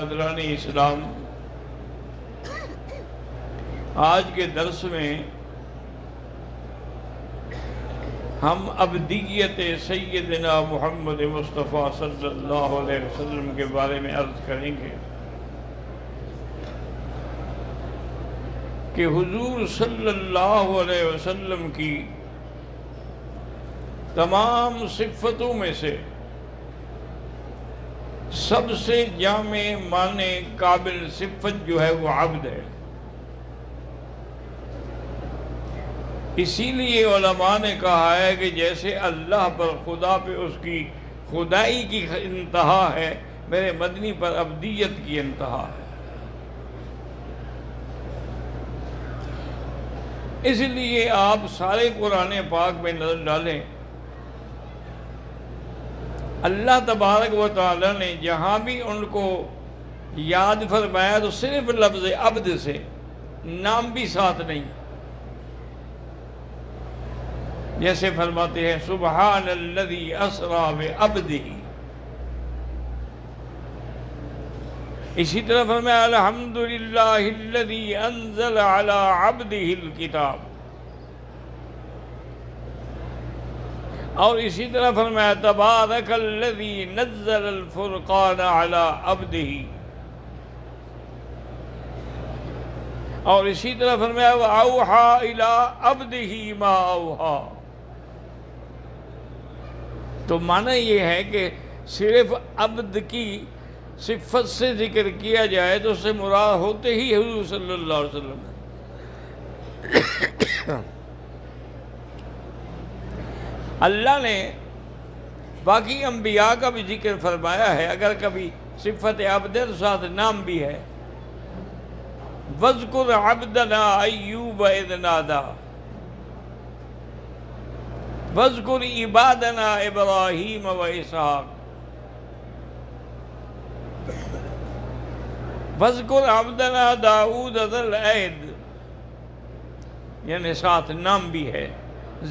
برادران اسلام، آج کے درس میں ہم ابدیت سیدنا محمد مصطفیٰ صلی اللہ علیہ وسلم کے بارے میں عرض کریں گے کہ حضور صلی اللہ علیہ وسلم کی تمام صفتوں میں سے سب سے جامع معنی قابل صفت جو ہے وہ عبد ہے۔ اسی لیے علماء نے کہا ہے کہ جیسے اللہ پر خدا پہ اس کی خدائی کی انتہا ہے، میرے مدنی پر عبدیت کی انتہا ہے۔ اس لیے آپ سارے قرآن پاک میں نظر ڈالیں، اللہ تبارک و تعالی نے جہاں بھی ان کو یاد فرمایا تو صرف لفظ عبد سے، نام بھی ساتھ نہیں۔ جیسے فرماتے ہیں سبحان الذی اسری بعبدہ، اسی طرح فرمایا الحمدللہ الذی انزل علی عبدہ الکتاب، اور اسی طرح فرمایا تبارک الذی نزل الفرقان علی عبدہ، اور اسی طرح فرمایا وَأَوْحَى إِلَىٰ عَبْدِهِ مَا أَوْحَىٰ۔ تو معنی یہ ہے کہ صرف عبد کی صفت سے ذکر کیا جائے تو اس سے مراد ہوتے ہی حضور صلی اللہ علیہ وسلم۔ اللہ نے باقی انبیاء کا بھی ذکر فرمایا ہے، اگر کبھی صفت عبد تو ساتھ نام بھی ہے۔ وَاذْكُرْ عَبْدَنَا أَيُّوبَ إِذْ نَادَىٰ وَاذْكُرْ عِبَادَنَا إِبْرَاهِيمَ وَإِسْحَاقَ وَاذْكُرْ عَبْدَنَا دَاؤُودَ ذَا الْأَيْدِ، یعنی ساتھ نام بھی ہے۔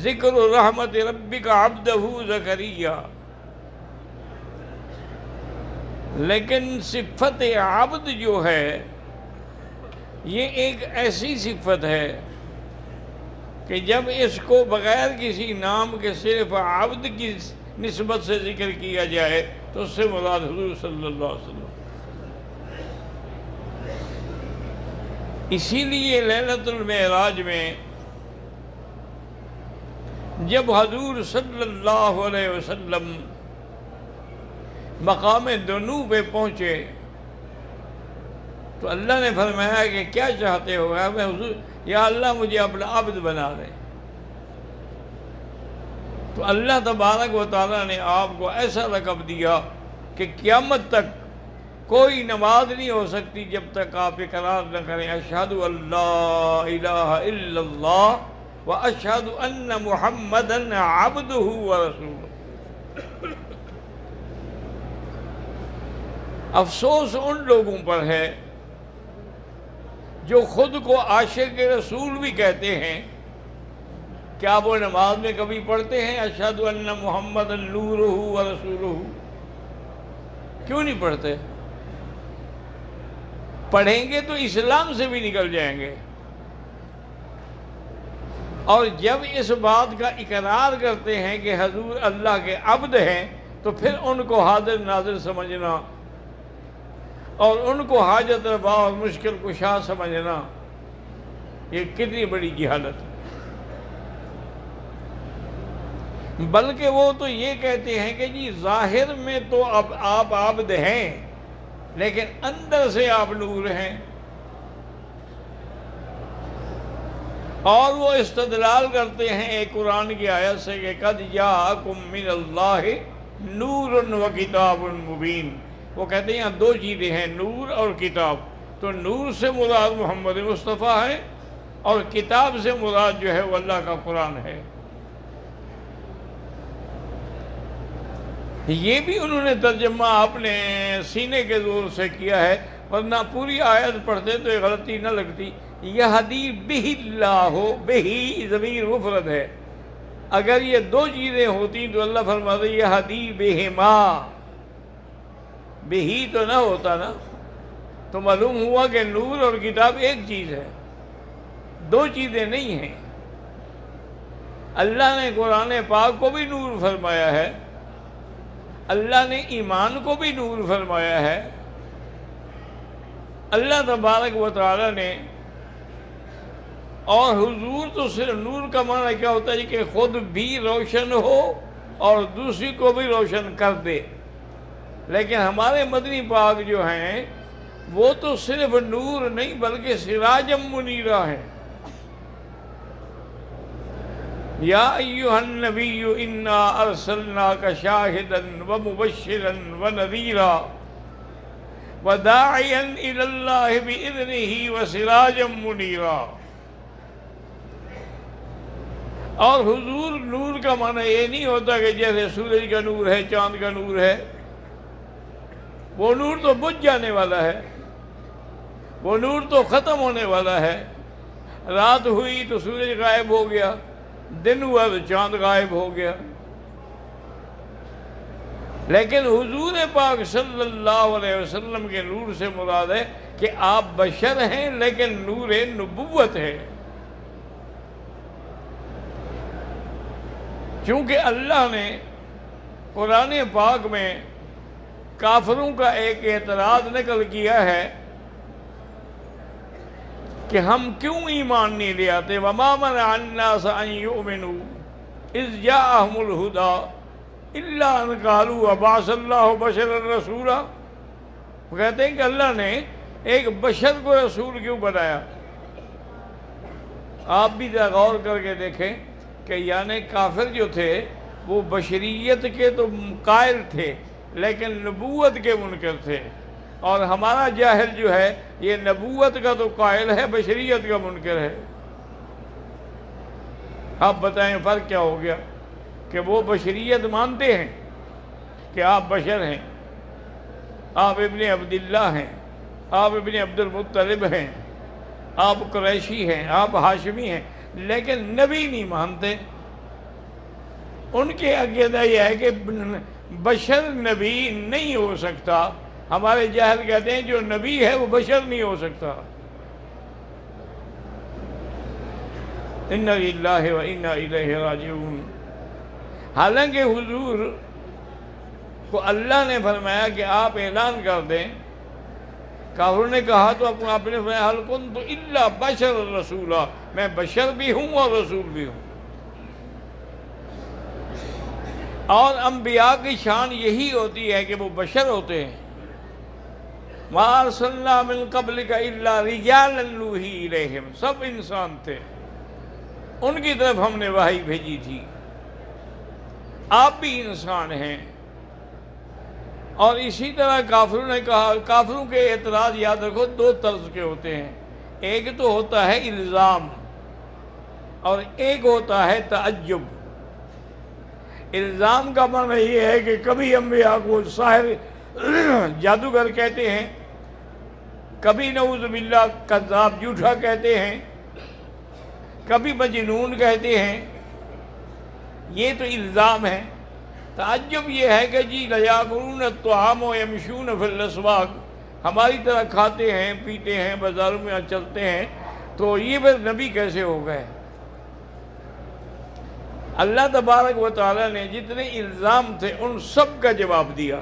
ذکر رحمت ربک عبدہ زکریا، لیکن صفت عبد جو ہے یہ ایک ایسی صفت ہے کہ جب اس کو بغیر کسی نام کے صرف عبد کی نسبت سے ذکر کیا جائے تو اس سے مراد حضور صلی اللہ علیہ وسلم۔ اسی لیے لیلۃ المعراج میں جب حضور صلی اللہ علیہ وسلم مقام دنو پہ پہنچے تو اللہ نے فرمایا کہ کیا چاہتے ہو؟ میں حضور یا اللہ مجھے اپنا عبد بنا دے۔ تو اللہ تبارک و تعالیٰ نے آپ کو ایسا لقب دیا کہ قیامت تک کوئی نماز نہیں ہو سکتی جب تک آپ اقرار نہ کریں اشہد ان لا الہ الا اللہ واشہد ان محمدًا عبدہ ورسولہ۔ افسوس ان لوگوں پر ہے جو خود کو عاشق رسول بھی کہتے ہیں، کیا وہ نماز میں کبھی پڑھتے ہیں اشہد ان محمدًا نورہ ورسولہ؟ کیوں نہیں پڑھتے؟ پڑھیں گے تو اسلام سے بھی نکل جائیں گے، اور جب اس بات کا اقرار کرتے ہیں کہ حضور اللہ کے عبد ہیں تو پھر ان کو حاضر ناظر سمجھنا اور ان کو حاجت روا اور مشکل کشا سمجھنا یہ کتنی بڑی جہالت ہے۔ بلکہ وہ تو یہ کہتے ہیں کہ جی ظاہر میں تو اب آپ عبد ہیں لیکن اندر سے آپ نور ہیں، اور وہ استدلال کرتے ہیں ایک قرآن کی آیت سے کہ قد جاءکم من اللہ نور و کتاب مبین۔ وہ کہتے ہیں یہاں دو چیزیں ہیں، نور اور کتاب۔ تو نور سے مراد محمد مصطفیٰ ہے اور کتاب سے مراد جو ہے وہ اللہ کا قرآن ہے۔ یہ بھی انہوں نے ترجمہ اپنے سینے کے زور سے کیا ہے، ورنہ پوری آیت پڑھتے تو یہ غلطی نہ لگتی۔ یہدی بہ اللہ، بہ ضمیر مفرد ہے، اگر یہ دو چیزیں ہوتی تو اللہ فرماتے یہدی بہما، بہی تو نہ ہوتا نا، تو معلوم ہوا کہ نور اور کتاب ایک چیز ہے، دو چیزیں نہیں ہیں۔ اللہ نے قرآن پاک کو بھی نور فرمایا ہے، اللہ نے ایمان کو بھی نور فرمایا ہے۔ اللہ تبارک و تعالی نے، اور حضور تو صرف نور کا معنی کیا ہوتا ہے کہ خود بھی روشن ہو اور دوسری کو بھی روشن کر دے، لیکن ہمارے مدنی پاک جو ہیں وہ تو صرف نور نہیں بلکہ سراجم منیرہ ہے۔ یا ایھا النبی انا ارسلناک شاہدا ومبشرا ونذیرا وداعیا الی اللہ باذنہ وسراجا منیرا۔ اور حضور نور کا معنی یہ نہیں ہوتا کہ جیسے سورج کا نور ہے، چاند کا نور ہے، وہ نور تو بجھ جانے والا ہے، وہ نور تو ختم ہونے والا ہے۔ رات ہوئی تو سورج غائب ہو گیا، دن ہوا تو چاند غائب ہو گیا۔ لیکن حضور پاک صلی اللہ علیہ وسلم کے نور سے مراد ہے کہ آپ بشر ہیں لیکن نور نبوت ہے، چونکہ اللہ نے قرآن پاک میں کافروں کا ایک اعتراض نقل کیا ہے کہ ہم کیوں ایمان نہیں لے آتے۔ وَمَا مَنَعَ النَّاسَ أَن يُؤْمِنُوا إِذْ جَاءَهُمُ الْهُدَىٰ إِلَّا أَن قَالُوا أَبَعَثَ اللَّهُ بَشَرًا رَسُولًا۔ وہ کہتے ہیں کہ اللہ نے ایک بشر کو رسول کیوں بنایا؟ آپ بھی ذرا غور کر کے دیکھیں کہ یعنی کافر جو تھے وہ بشریت کے تو قائل تھے لیکن نبوت کے منکر تھے، اور ہمارا جاہل جو ہے یہ نبوت کا تو قائل ہے، بشریت کا منکر ہے۔ آپ بتائیں فرق کیا ہو گیا؟ کہ وہ بشریت مانتے ہیں کہ آپ بشر ہیں، آپ ابن عبداللہ ہیں، آپ ابن عبد المطلب ہیں، آپ قریشی ہیں، آپ ہاشمی ہیں، لیکن نبی نہیں مانتے۔ ان کے عقیدہ یہ ہے کہ بشر نبی نہیں ہو سکتا۔ ہمارے جاہل کہتے ہیں جو نبی ہے وہ بشر نہیں ہو سکتا۔ انا للہ و انا الیہ راجعون۔ حالانکہ حضور کو اللہ نے فرمایا کہ آپ اعلان کر دیں، کافروں نے کہا تو آپ نے فرمایا هل كنت الا بشر رسولا، میں بشر بھی ہوں اور رسول بھی ہوں۔ اور انبیاء کی شان یہی ہوتی ہے کہ وہ بشر ہوتے ہیں۔ ما ارسلنا من قبلک الا رجالا نوحی الیہم، سب انسان تھے، ان کی طرف ہم نے وحی بھیجی تھی۔ آپ بھی انسان ہیں۔ اور اسی طرح کافروں نے کہا، کافروں کے اعتراض یاد رکھو دو طرز کے ہوتے ہیں، ایک تو ہوتا ہے الزام اور ایک ہوتا ہے تعجب۔ الزام کا معنی یہ ہے کہ کبھی انبیاء کو ساحر جادوگر کہتے ہیں، کبھی نعوذ باللہ کذاب جھوٹا کہتے ہیں، کبھی مجنون کہتے ہیں، یہ تو الزام ہے۔ تعجب یہ ہے کہ جی لیاکلون الطعام ویمشون فی الاسواق، ہماری طرح کھاتے ہیں پیتے ہیں بازاروں میں چلتے ہیں، تو یہ پھر نبی کیسے ہو گئے؟ اللہ تبارک و تعالی نے جتنے الزام تھے ان سب کا جواب دیا،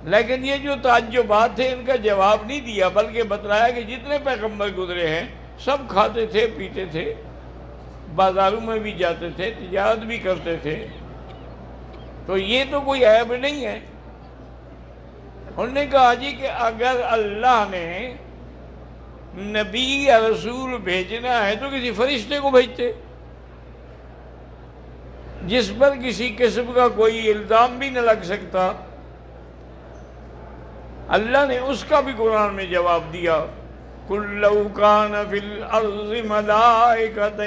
لیکن یہ جو تعجبات تھے ان کا جواب نہیں دیا، بلکہ بتلایا کہ جتنے پیغمبر گزرے ہیں سب کھاتے تھے پیتے تھے، بازاروں میں بھی جاتے تھے، تجارت بھی کرتے تھے، تو یہ تو کوئی عیب نہیں ہے۔ انہوں نے کہا جی کہ اگر اللہ نے نبی یا رسول بھیجنا ہے تو کسی فرشتے کو بھیجتے جس پر کسی قسم کا کوئی الزام بھی نہ لگ سکتا۔ اللہ نے اس کا بھی قرآن میں جواب دیا، قُلْ لَوْ كَانَ فِي الْأَرْضِ مَلَائِكَةٌ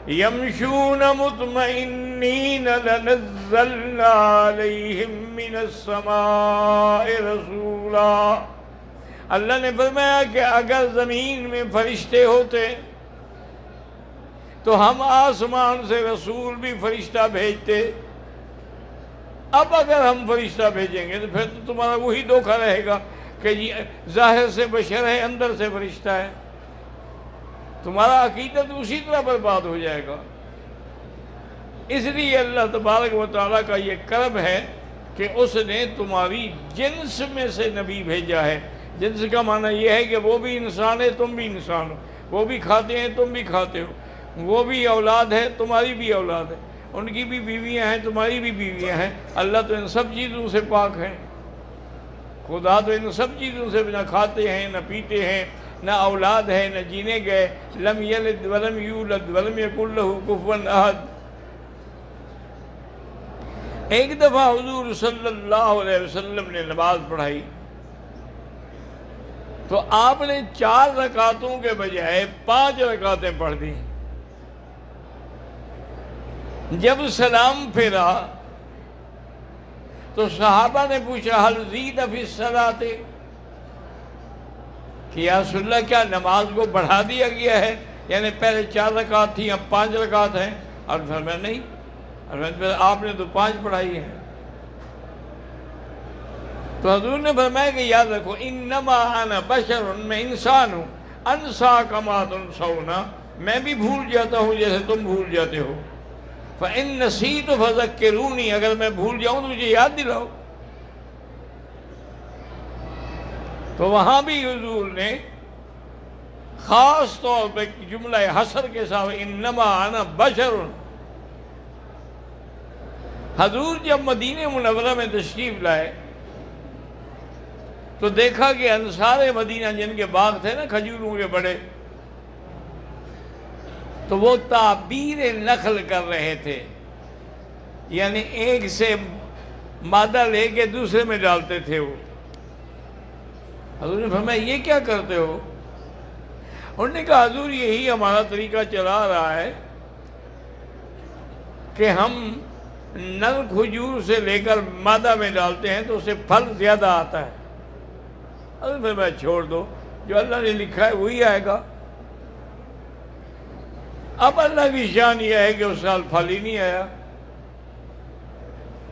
يَمْشُونَ مُطْمَئِنِّينَ لَنَزَّلْنَا عَلَيْهِمْ مِنَ السَّمَاءِ رَسُولًا۔ اللہ نے فرمایا کہ اگر زمین میں فرشتے ہوتے تو ہم آسمان سے رسول بھی فرشتہ بھیجتے۔ اب اگر ہم فرشتہ بھیجیں گے تو پھر تو تمہارا وہی دھوکہ رہے گا کہ جی ظاہر سے بشر ہے اندر سے فرشتہ ہے، تمہارا عقیدت اسی طرح برباد ہو جائے گا۔ اس لیے اللہ تبارک و تعالیٰ کا یہ کرم ہے کہ اس نے تمہاری جنس میں سے نبی بھیجا ہے۔ جنس کا معنی یہ ہے کہ وہ بھی انسان ہے، تم بھی انسان ہو، وہ بھی کھاتے ہیں، تم بھی کھاتے ہو، وہ بھی اولاد ہے، تمہاری بھی اولاد ہے، ان کی بھی بیویاں ہیں، تمہاری بھی بیویاں ہیں۔ اللہ تو ان سب چیزوں سے پاک ہے، خدا تو ان سب چیزوں سے نہ کھاتے ہیں، نہ پیتے ہیں، نہ اولاد ہے، نہ جینے گئے۔ لم یلد ولم یولد ولم یکن لہ کفوا احد۔ ایک دفعہ حضور صلی اللہ علیہ وسلم نے نماز پڑھائی تو آپ نے 4 رکعتوں کے بجائے 5 رکعتیں پڑھ دیں۔ جب سلام پھیرا تو صحابہ نے پوچھا حل زید فی الصلاۃ، کہ یا رسول اللہ کیا نماز کو بڑھا دیا گیا ہے؟ یعنی پہلے 4 رکعت تھی، اب 5 رکعت ہیں؟ اور فرمایا نہیں، آپ نے تو 5 پڑھائی ہے۔ تو حضور نے فرمایا کہ یاد رکھو انما انا بشر، میں انسان ہوں، انسا کما تنسون، میں بھی بھول جاتا ہوں جیسے تم بھول جاتے ہو۔ فإن نسیت فذکرونی، اگر میں بھول جاؤں تو مجھے یاد دلاؤ۔ تو وہاں بھی حضور نے خاص طور پہ جملہ حصر کے ساتھ انما انا بشر۔ حضور جب مدینہ منورہ میں تشریف لائے تو دیکھا کہ انصار مدینہ جن کے باغ تھے نا کھجوروں کے بڑے، تو وہ تعبیر نخل کر رہے تھے، یعنی ایک سے مادہ لے کے دوسرے میں ڈالتے تھے وہ۔ حضور نے فرمایا یہ کیا کرتے ہو؟ انہوں نے کہا حضور یہی ہمارا طریقہ چلا رہا ہے کہ ہم نر کھجور سے لے کر مادہ میں ڈالتے ہیں تو اسے پھل زیادہ آتا ہے۔ حضور نے فرمایا چھوڑ دو، جو اللہ نے لکھا ہے وہی آئے گا۔ اب اللہ کی شان یہ ہے کہ اس سال پھل ہی نہیں آیا،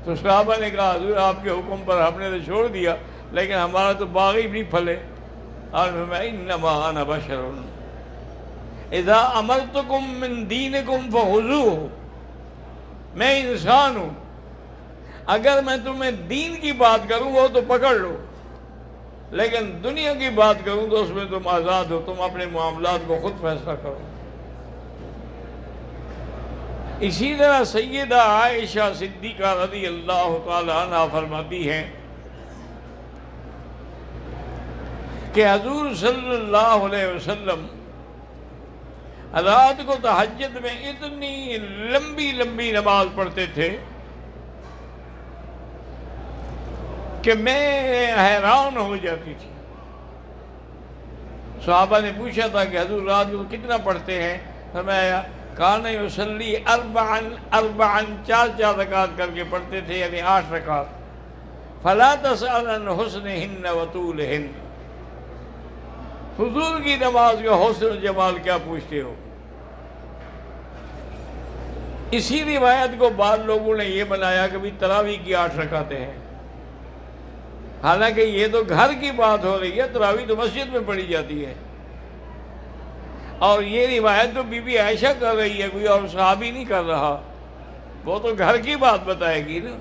تو صحابہ نے کہا حضور آپ کے حکم پر ہم نے تو چھوڑ دیا، لیکن ہمارا تو باغ ہی نہیں پھلے۔ اور فرمایا انما انا بشر اذا امرتکم من دینکم فخذوہ، میں انسان ہوں، اگر میں تمہیں دین کی بات کروں وہ تو پکڑ لو، لیکن دنیا کی بات کروں تو اس میں تم آزاد ہو، تم اپنے معاملات کو خود فیصلہ کرو۔ اسی طرح سیدہ عائشہ صدیقہ رضی اللہ تعالی عنہ فرماتی ہیں کہ حضور صلی اللہ علیہ وسلم رات کو تہجد میں اتنی لمبی لمبی نماز پڑھتے تھے کہ میں حیران ہو جاتی تھی۔ صحابہ نے پوچھا تھا کہ حضور رات کو کتنا پڑھتے ہیں؟ فرمایا کان یصلی اربعا 4 رکعت کر کے پڑھتے تھے، یعنی 8 رکعت۔ فلا تسأل عن حسنہن وطولہن، حضور کی نماز کا حسن و جمال کیا پوچھتے ہو؟ اسی روایت کو بعض لوگوں نے یہ بنایا کہ بھی تراویح کی 8 رکعتیں ہیں، حالانکہ یہ تو گھر کی بات ہو رہی ہے، تراویح تو مسجد میں پڑھی جاتی ہے۔ اور یہ روایت تو بی بی عائشہ کر رہی ہے، کوئی اور صحابی نہیں کر رہا، وہ تو گھر کی بات بتائے گی نا۔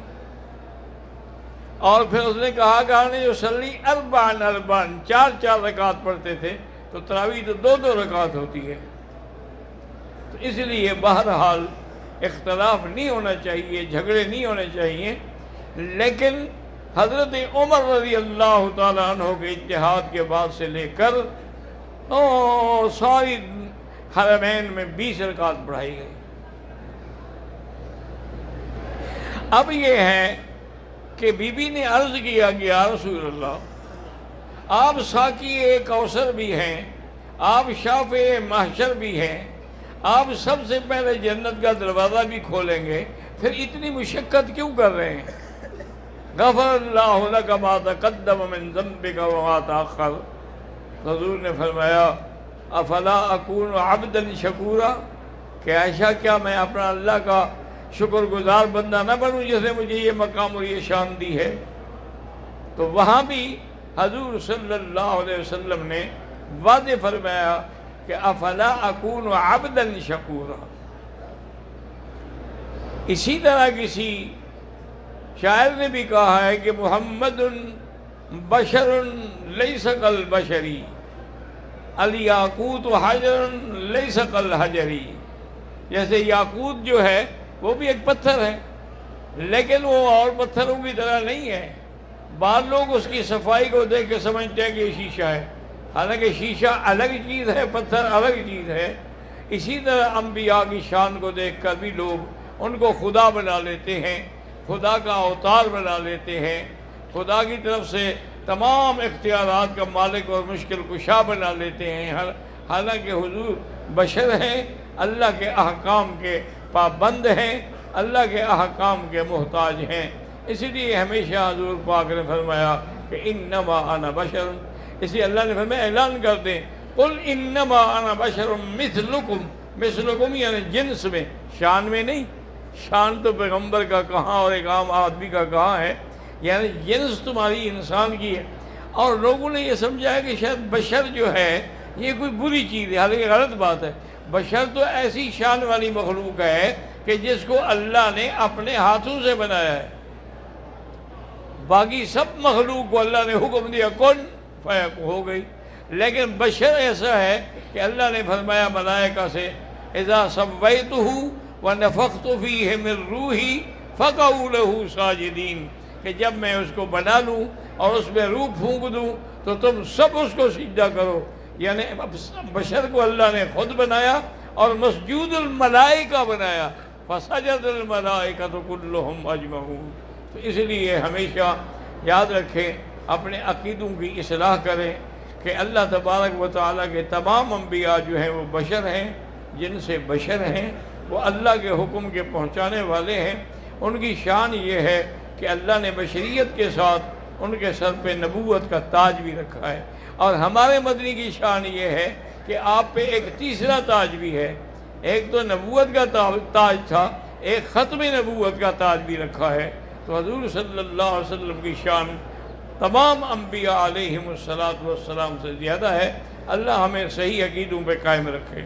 اور پھر اس نے کہا کہ نے جو صلی اربعن 4 رکعت پڑھتے تھے، تو تراویح تو 2 رکعت ہوتی ہے۔ تو اس لیے بہرحال اختلاف نہیں ہونا چاہیے، جھگڑے نہیں ہونے چاہیے، لیکن حضرت عمر رضی اللہ تعالیٰ عنہ کے اجتہاد کے بعد سے لے کر ساری حرمین میں 20 رکعت پڑھائی گئی۔ اب یہ ہے کہ بی بی نے عرض کیا کہ یا رسول اللہ آپ ساقی کوثر بھی ہیں، آپ شافع محشر بھی ہیں، آپ سب سے پہلے جنت کا دروازہ بھی کھولیں گے، پھر اتنی مشقت کیوں کر رہے ہیں؟ غفر اللہ لک ما تقدم من ذنبک وما تأخر۔ حضور نے فرمایا افلا اکون عبدا شکورا، کہ عائشہ کیا میں اپنا اللہ کا شکر گزار بندہ نہ بنوں جس نے مجھے یہ مقام اور یہ شان دی ہے؟ تو وہاں بھی حضور صلی اللہ علیہ وسلم نے واضح فرمایا کہ افلا اکون عبدا شکورا۔ اسی طرح کسی شاعر نے بھی کہا ہے کہ محمد بشر لیس کالبشری، الیاقوت حجر لیس کالحجری۔ جیسے یاقوت جو ہے وہ بھی ایک پتھر ہے، لیکن وہ اور پتھروں کی طرح نہیں ہے۔ بعض لوگ اس کی صفائی کو دیکھ کے سمجھتے ہیں کہ یہ شیشہ ہے، حالانکہ شیشہ الگ چیز ہے، پتھر الگ چیز ہے۔ اسی طرح انبیاء کی شان کو دیکھ کر بھی لوگ ان کو خدا بنا لیتے ہیں، خدا کا اوتار بنا لیتے ہیں، خدا کی طرف سے تمام اختیارات کا مالک اور مشکل کشا بنا لیتے ہیں، حالانکہ حضور بشر ہیں، اللہ کے احکام کے پابند ہیں، اللہ کے احکام کے محتاج ہیں۔ اسی لیے ہمیشہ حضور پاک نے فرمایا کہ انما انا بشر، اس لیے اللہ نے فرمایا اعلان کر دیں قل انما انا بشر مثلکم، مثلکم یعنی جنس میں، شان میں نہیں۔ شان تو پیغمبر کا کہاں اور ایک عام آدمی کا کہاں ہے، یعنی جنس تمہاری انسان کی ہے۔ اور لوگوں نے یہ سمجھا ہے کہ شاید بشر جو ہے یہ کوئی بری چیز ہے، حالانکہ غلط بات ہے۔ بشر تو ایسی شان والی مخلوق ہے کہ جس کو اللہ نے اپنے ہاتھوں سے بنایا ہے۔ باقی سب مخلوق کو اللہ نے حکم دیا کن فیکون، ہو گئی، لیکن بشر ایسا ہے کہ اللہ نے فرمایا ملائکہ سے اذا سویتہ ونفخت فیہ من روحی فقعوا لہ ساجدین، کہ جب میں اس کو بنا لوں اور اس میں روح پھونک دوں تو تم سب اس کو سجدہ کرو۔ یعنی بشر کو اللہ نے خود بنایا اور مسجود الملائکہ بنایا، فسجد الملائکۃ کلہم اجمعون۔ تو اس لیے ہمیشہ یاد رکھیں، اپنے عقیدوں کی اصلاح کریں کہ اللہ تبارک و تعالیٰ کے تمام انبیاء جو ہیں وہ بشر ہیں، جن سے بشر ہیں، وہ اللہ کے حکم کے پہنچانے والے ہیں۔ ان کی شان یہ ہے کہ اللہ نے بشریت کے ساتھ ان کے سر پہ نبوت کا تاج بھی رکھا ہے، اور ہمارے مدنی کی شان یہ ہے کہ آپ پہ ایک تیسرا تاج بھی ہے۔ ایک تو نبوت کا تاج تھا، ایک ختم نبوت کا تاج بھی رکھا ہے۔ تو حضور صلی اللہ علیہ وسلم کی شان تمام انبیاء علیہم الصلاۃ والسلام سے زیادہ ہے۔ اللہ ہمیں صحیح عقیدوں پہ قائم رکھے۔